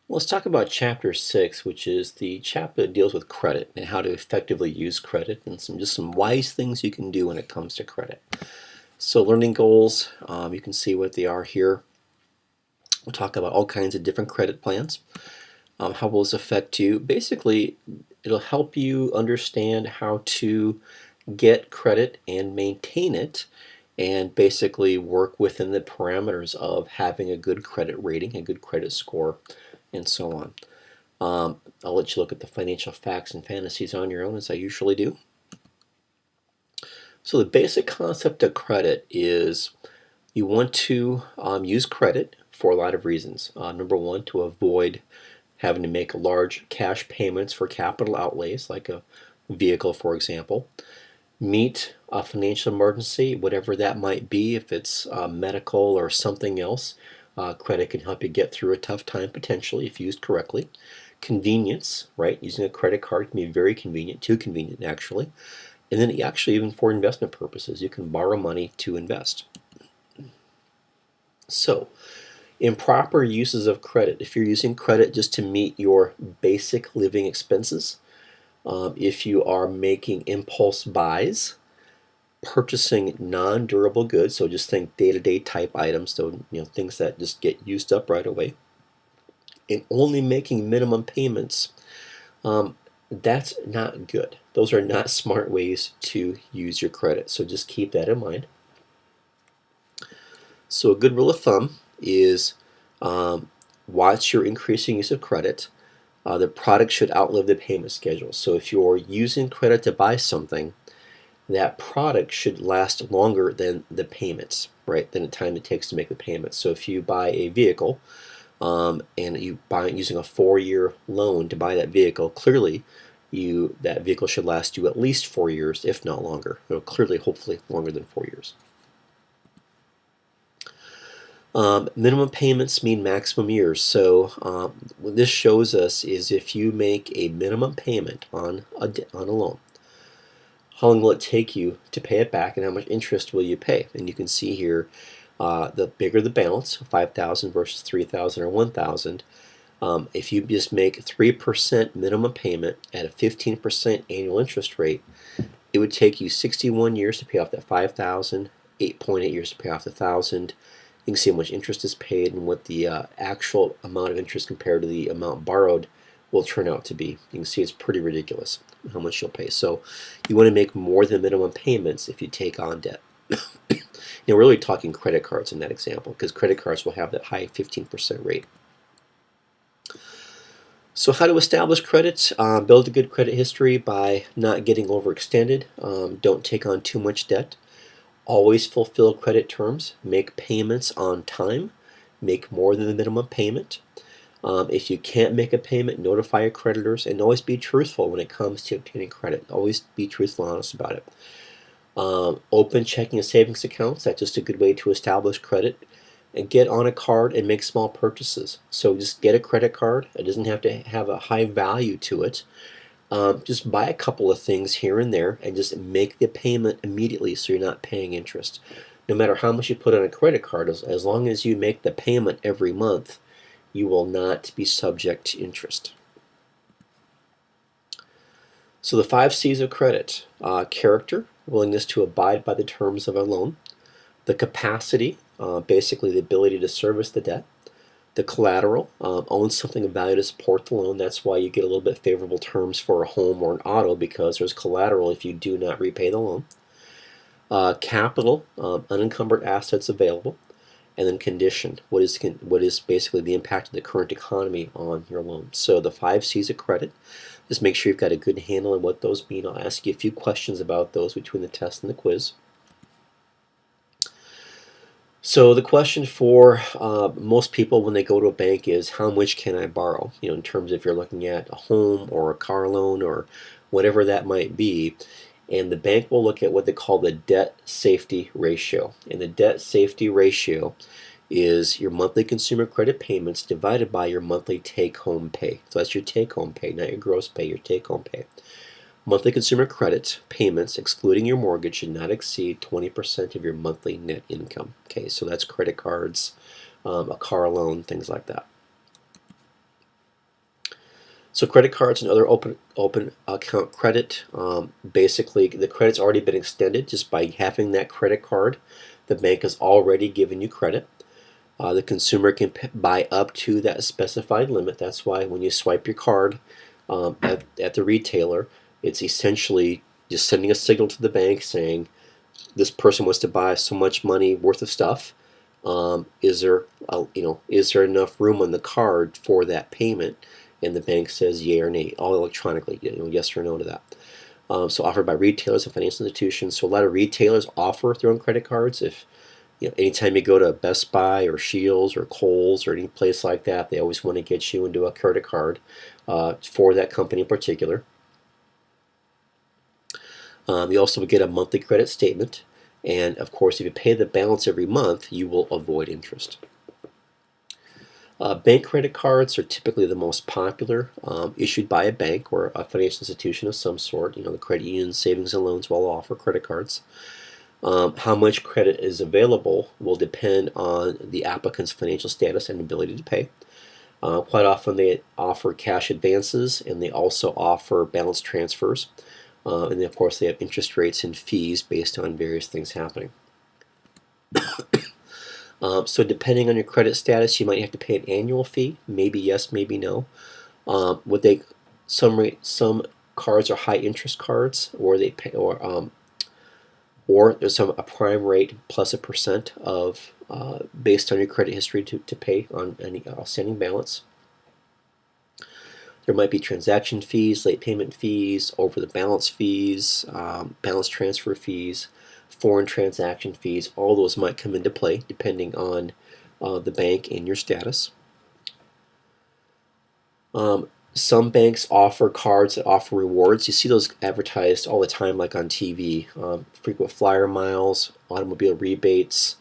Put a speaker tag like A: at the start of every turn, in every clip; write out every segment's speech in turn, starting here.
A: Well, let's talk about Chapter 6, which is the chapter that deals with credit and how to effectively use credit and some wise things you can do when it comes to credit. So learning goals, you can see what they are here. We'll talk about all kinds of different credit plans. How will this affect you? Basically, it'll help you understand how to get credit and maintain it and basically work within the parameters of having a good credit rating, a good credit score, and so on. I'll let you look at the financial facts and fantasies on your own, as I usually do. So the basic concept of credit is you want to use credit for a lot of reasons. Number one, to avoid having to make large cash payments for capital outlays, like a vehicle, for example. Meet a financial emergency, whatever that might be, if it's medical or something else. Credit can help you get through a tough time potentially if used correctly. Convenience, right? Using a credit card can be very convenient, too convenient actually. And then actually even for investment purposes, you can borrow money to invest. So, improper uses of credit. If you're using credit just to meet your basic living expenses, if you are making impulse buys, purchasing non-durable goods, so just think day-to-day type items, so things that just get used up right away, and only making minimum payments, that's not good. Those are not smart ways to use your credit, so just keep that in mind. So a good rule of thumb is watch your increasing use of credit. The product should outlive the payment schedule. So if you're using credit to buy something, that product should last longer than the payments, right? Than the time it takes to make the payments. So if you buy a vehicle and you buy it using a 4-year loan to buy that vehicle, clearly that vehicle should last you at least 4 years, if not longer. Clearly, hopefully, longer than 4 years. Minimum payments mean maximum years. So what this shows us is if you make a minimum payment on a loan, how long will it take you to pay it back, and how much interest will you pay? And you can see here, the bigger the balance, 5,000 versus 3,000 or 1,000. If you just make 3% minimum payment at a 15% annual interest rate, it would take you 61 years to pay off that 5,000, 8.8 years to pay off the 1,000. You can see how much interest is paid and what the actual amount of interest compared to the amount borrowed will turn out to be. You can see it's pretty ridiculous how much you'll pay. So you want to make more than minimum payments if you take on debt. We're really talking credit cards in that example, because credit cards will have that high 15% rate. So how to establish credit? Build a good credit history by not getting overextended. Don't take on too much debt. Always fulfill credit terms. Make payments on time. Make more than the minimum payment. If you can't make a payment, notify your creditors, and always be truthful when it comes to obtaining credit. Always be truthful and honest about it. Open checking and savings accounts. That's just a good way to establish credit. And get on a card and make small purchases. So just get a credit card. It doesn't have to have a high value to it. Just buy a couple of things here and there and just make the payment immediately so you're not paying interest. No matter how much you put on a credit card, as long as you make the payment every month, you will not be subject to interest. So the 5 C's of credit: character, willingness to abide by the terms of a loan; the capacity, basically the ability to service the debt; the collateral, own something of value to support the loan. That's why you get a little bit favorable terms for a home or an auto, because there's collateral if you do not repay the loan. Capital, unencumbered assets available. And then condition, what is basically the impact of the current economy on your loan. So the 5 C's of credit, just make sure you've got a good handle on what those mean. I'll ask you a few questions about those between the test and the quiz. So the question for most people when they go to a bank is, how much can I borrow? In terms of if you're looking at a home or a car loan or whatever that might be. And the bank will look at what they call the debt safety ratio. And the debt safety ratio is your monthly consumer credit payments divided by your monthly take-home pay. So that's your take-home pay, not your gross pay, your take-home pay. Monthly consumer credit payments, excluding your mortgage, should not exceed 20% of your monthly net income. Okay, so that's credit cards, a car loan, things like that. So credit cards and other open account credit, basically the credit's already been extended just by having that credit card. The bank has already given you credit. The consumer can buy up to that specified limit. That's why when you swipe your card at the retailer, it's essentially just sending a signal to the bank saying this person wants to buy so much money worth of stuff. Is there is there enough room on the card for that payment? And the bank says yay or nay, all electronically, yes or no to that. So offered by retailers and financial institutions. So a lot of retailers offer their own credit cards. If anytime you go to Best Buy or Shields or Kohl's or any place like that, they always want to get you into a credit card for that company in particular. You also get a monthly credit statement, and of course, if you pay the balance every month, you will avoid interest. Bank credit cards are typically the most popular, issued by a bank or a financial institution of some sort. The credit unions, savings and loans will offer credit cards. How much credit is available will depend on the applicant's financial status and ability to pay. Quite often they offer cash advances, and they also offer balance transfers. And then of course they have interest rates and fees based on various things happening. So depending on your credit status, you might have to pay an annual fee. Maybe yes, maybe no. Some cards are high interest cards, or they pay, or there's a prime rate plus a percent of based on your credit history to pay on any outstanding balance. There might be transaction fees, late payment fees, over the balance fees, balance transfer fees, foreign transaction fees. All those might come into play depending on the bank and your status. Some banks offer cards that offer rewards. You see those advertised all the time, like on TV. Frequent flyer miles, automobile rebates,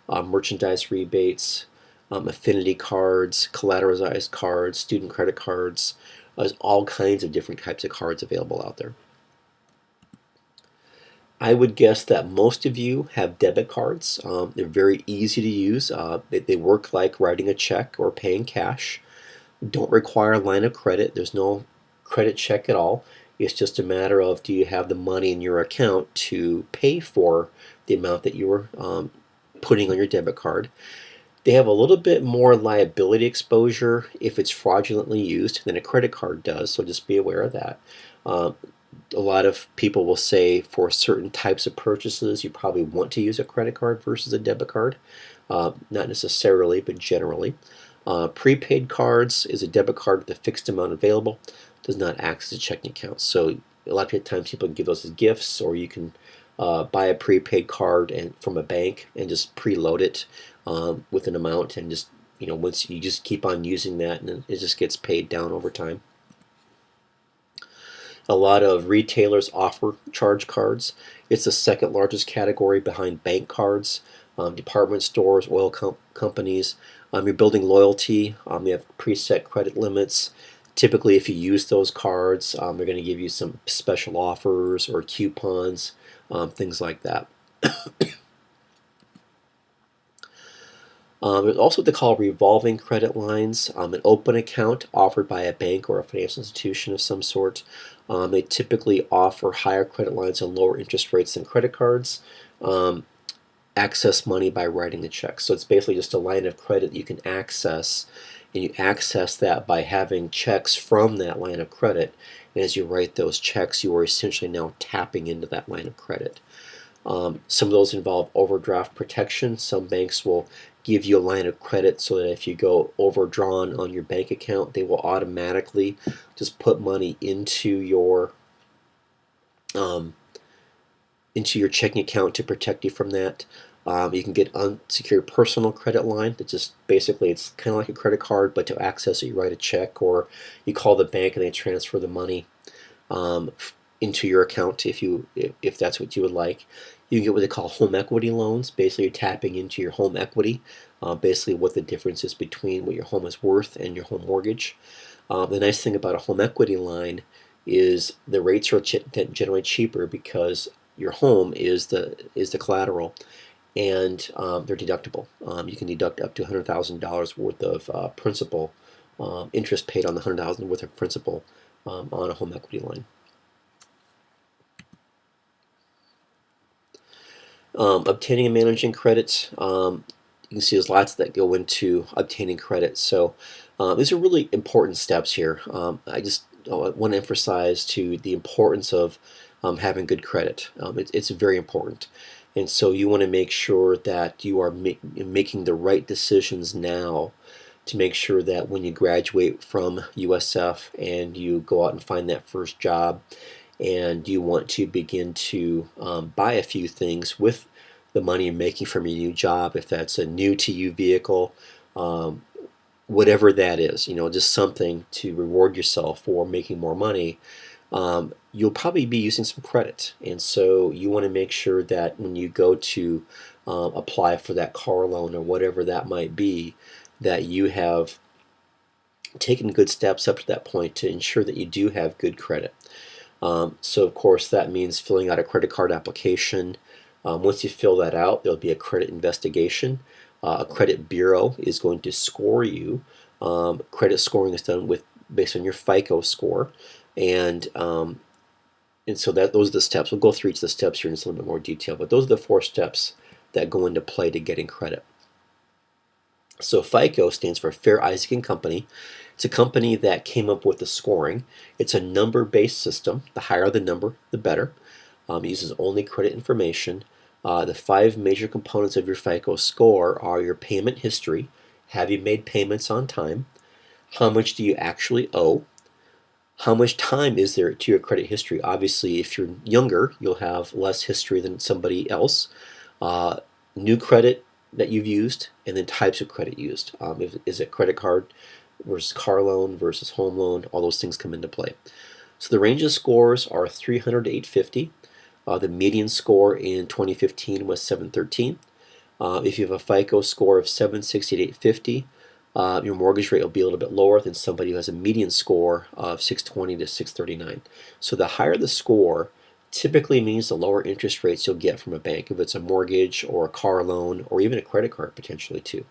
A: merchandise rebates, affinity cards, collateralized cards, student credit cards. There's all kinds of different types of cards available out there. I would guess that most of you have debit cards. They're very easy to use. They work like writing a check or paying cash. Don't require a line of credit. There's no credit check at all. It's just a matter of, do you have the money in your account to pay for the amount that you were putting on your debit card. They have a little bit more liability exposure if it's fraudulently used than a credit card does, so just be aware of that. A lot of people will say for certain types of purchases you probably want to use a credit card versus a debit card. Not necessarily, but generally. Prepaid cards is a debit card with a fixed amount available, does not act as a checking account. So a lot of times people give those as gifts, or you can buy a prepaid card from a bank and just preload it with an amount, and just once you just keep on using that, and it just gets paid down over time. A lot of retailers offer charge cards. It's the second largest category behind bank cards. Department stores, oil companies. You're building loyalty. You have preset credit limits. Typically, if you use those cards, they're going to give you some special offers or coupons, things like that. There's also what they call revolving credit lines, an open account offered by a bank or a financial institution of some sort. They typically offer higher credit lines and lower interest rates than credit cards. Access money by writing a check. So it's basically just a line of credit that you can access, and you access that by having checks from that line of credit. And as you write those checks, you are essentially now tapping into that line of credit. Some of those involve overdraft protection. Some banks will give you a line of credit so that if you go overdrawn on your bank account, they will automatically just put money into your checking account to protect you from that. You can get unsecured personal credit line. That just basically, it's kind of like a credit card, but to access it, you write a check, or you call the bank and they transfer the money into your account if that's what you would like. You can get what they call home equity loans. Basically, you're tapping into your home equity. Basically, what the difference is between what your home is worth and your home mortgage. The nice thing about a home equity line is the rates are generally cheaper because your home is the collateral, and they're deductible. You can deduct up to $100,000 worth of principal interest paid on the $100,000 worth of principal on a home equity line. Obtaining and managing credit. You can see there's lots that go into obtaining credit. So these are really important steps here. I just want to emphasize to the importance of having good credit. It's very important. And so you want to make sure that you are making the right decisions now to make sure that when you graduate from USF and you go out and find that first job and you want to begin to buy a few things with the money you're making from your new job, if that's a new to you vehicle, whatever that is, just something to reward yourself for making more money, you'll probably be using some credit. And so you want to make sure that when you go to apply for that car loan or whatever that might be, that you have taken good steps up to that point to ensure that you do have good credit. So of course that means filling out a credit card application. Once you fill that out, there'll be a credit investigation. A credit bureau is going to score you. Credit scoring is done based on your FICO score, and so those are the steps. We'll go through each of the steps here in just a little bit more detail, but those are the 4 steps that go into play to getting credit. So FICO stands for Fair Isaac and Company. It's a company that came up with the scoring. It's a number-based system. The higher the number, the better. It uses only credit information. The 5 major components of your FICO score are your payment history. Have you made payments on time? How much do you actually owe? How much time is there to your credit history? Obviously, if you're younger, you'll have less history than somebody else. New credit that you've used, and then types of credit used. Is it credit card versus car loan versus home loan? All those things come into play. So the range of scores are 300 to 850. The median score in 2015 was 713. If you have a FICO score of 760 to 850, your mortgage rate will be a little bit lower than somebody who has a median score of 620 to 639. So the higher the score typically means the lower interest rates you'll get from a bank, if it's a mortgage or a car loan or even a credit card potentially too.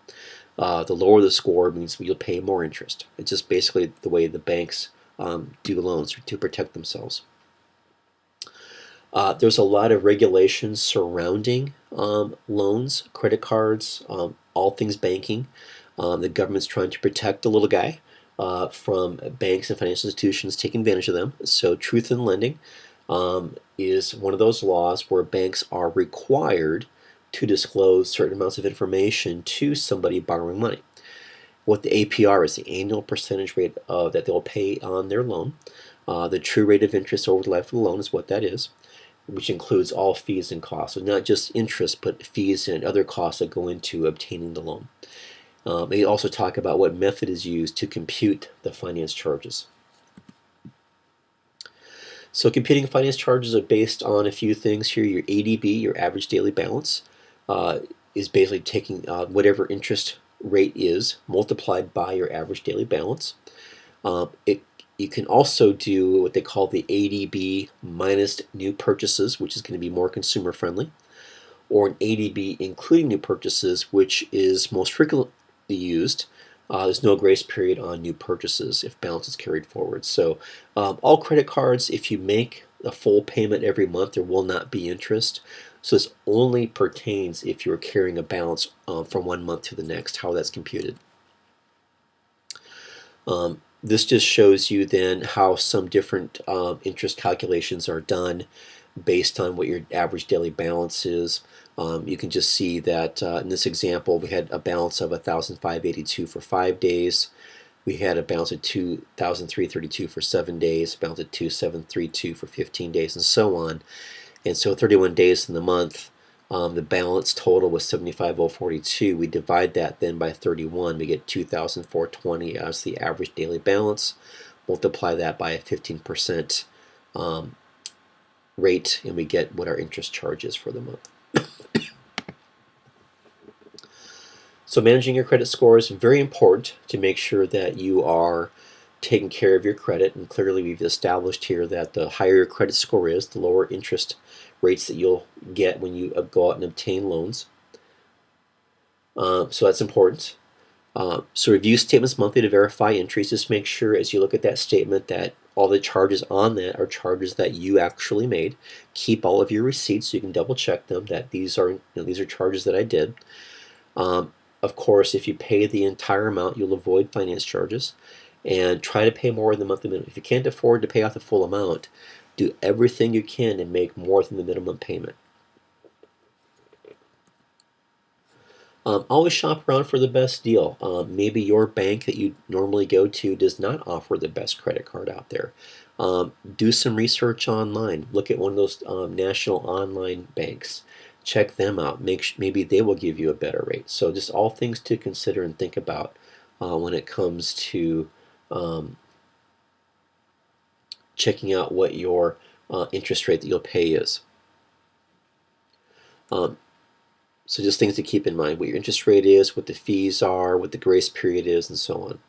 A: The lower the score means you'll pay more interest. It's just basically the way the banks do loans to protect themselves. There's a lot of regulations surrounding loans, credit cards, all things banking. The government's trying to protect the little guy from banks and financial institutions taking advantage of them. So truth in lending is one of those laws where banks are required to disclose certain amounts of information to somebody borrowing money. What the APR is, the annual percentage rate that they'll pay on their loan. The true rate of interest over the life of the loan is what that is, which includes all fees and costs. So not just interest, but fees and other costs that go into obtaining the loan. They also talk about what method is used to compute the finance charges. So computing finance charges are based on a few things here. Your ADB, your average daily balance, is basically taking whatever interest rate is multiplied by your average daily balance. You can also do what they call the ADB minus new purchases, which is going to be more consumer friendly, or an ADB including new purchases, which is most frequently used. There's no grace period on new purchases if balance is carried forward. So all credit cards, if you make a full payment every month, there will not be interest. So this only pertains if you're carrying a balance from one month to the next, how that's computed. This just shows you then how some different interest calculations are done based on what your average daily balance is. You can just see that in this example we had a balance of 1,582 for 5 days. We had a balance of 2,332 for 7 days, a balance of 2,732 for 15 days, and so on. And so 31 days in the month, the balance total was 75,042. We divide that then by 31. We get 2,420 as the average daily balance. Multiply that by a 15% rate, and we get what our interest charge is for the month. So managing your credit score is very important to make sure that you are taking care of your credit, and clearly we've established here that the higher your credit score is, the lower interest rates that you'll get when you go out and obtain loans. So that's important. So review statements monthly to verify entries. Just make sure as you look at that statement that all the charges on that are charges that you actually made. Keep all of your receipts so you can double check them that these are these are charges that I did. Of course, if you pay the entire amount, you'll avoid finance charges, and try to pay more than the monthly minimum. If you can't afford to pay off the full amount, do everything you can to make more than the minimum payment. Always shop around for the best deal. Maybe your bank that you normally go to does not offer the best credit card out there. Do some research online. Look at one of those national online banks. Check them out. Maybe they will give you a better rate. So just all things to consider and think about when it comes to checking out what your interest rate that you'll pay is. So just things to keep in mind, what your interest rate is, what the fees are, what the grace period is, and so on.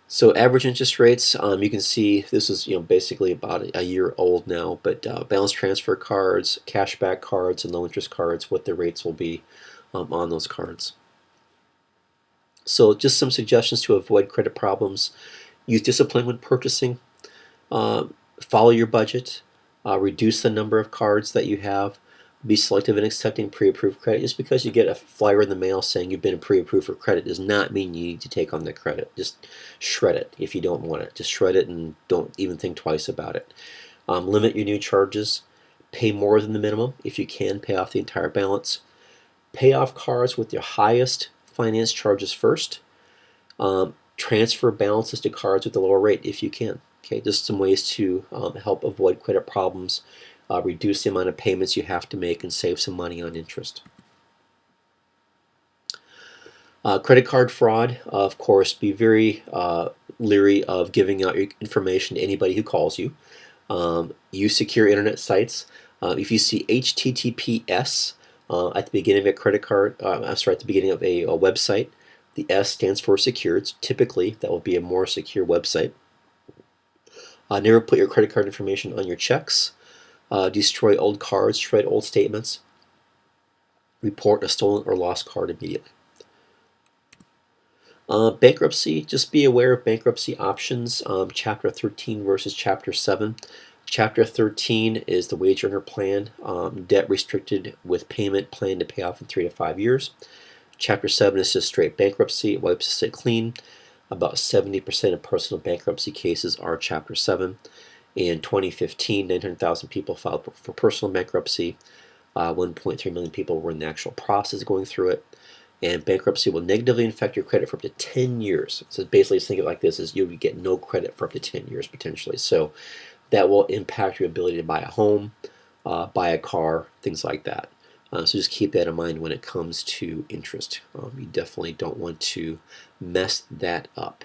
A: So average interest rates, you can see this is basically about a year old now, but balance transfer cards, cashback cards, and low interest cards, what the rates will be on those cards. So just some suggestions to avoid credit problems. Use discipline when purchasing. Follow your budget. Reduce the number of cards that you have. Be selective in accepting pre-approved credit. Just because you get a flyer in the mail saying you've been pre-approved for credit does not mean you need to take on the credit. Just shred it if you don't want it. Just shred it and don't even think twice about it. Limit your new charges. Pay more than the minimum if you can. Pay off the entire balance. Pay off cards with your highest finance charges first. Transfer balances to cards with a lower rate if you can. Okay, just some ways to help avoid credit problems, reduce the amount of payments you have to make, and save some money on interest. Credit card fraud, of course, be very leery of giving out your information to anybody who calls you. Use secure internet sites. If you see HTTPS at the beginning of a credit card, at the beginning of a website, the S stands for secure. Typically, that will be a more secure website. Never put your credit card information on your checks. Destroy old cards, shred old statements. Report a stolen or lost card immediately. Bankruptcy, just be aware of bankruptcy options. Chapter 13 versus Chapter 7. Chapter 13 is the wage earner plan, debt restricted with payment, plan to pay off in 3 to 5 years. Chapter 7 is just straight bankruptcy, it wipes the slate clean. About 70% of personal bankruptcy cases are Chapter 7. In 2015, 900,000 people filed for personal bankruptcy. 1.3 million people were in the actual process going through it. And bankruptcy will negatively affect your credit for up to 10 years. So basically, think of it like this: is you would get no credit for up to 10 years potentially. So that will impact your ability to buy a home, buy a car, things like that. So just keep that in mind when it comes to interest. You definitely don't want to mess that up.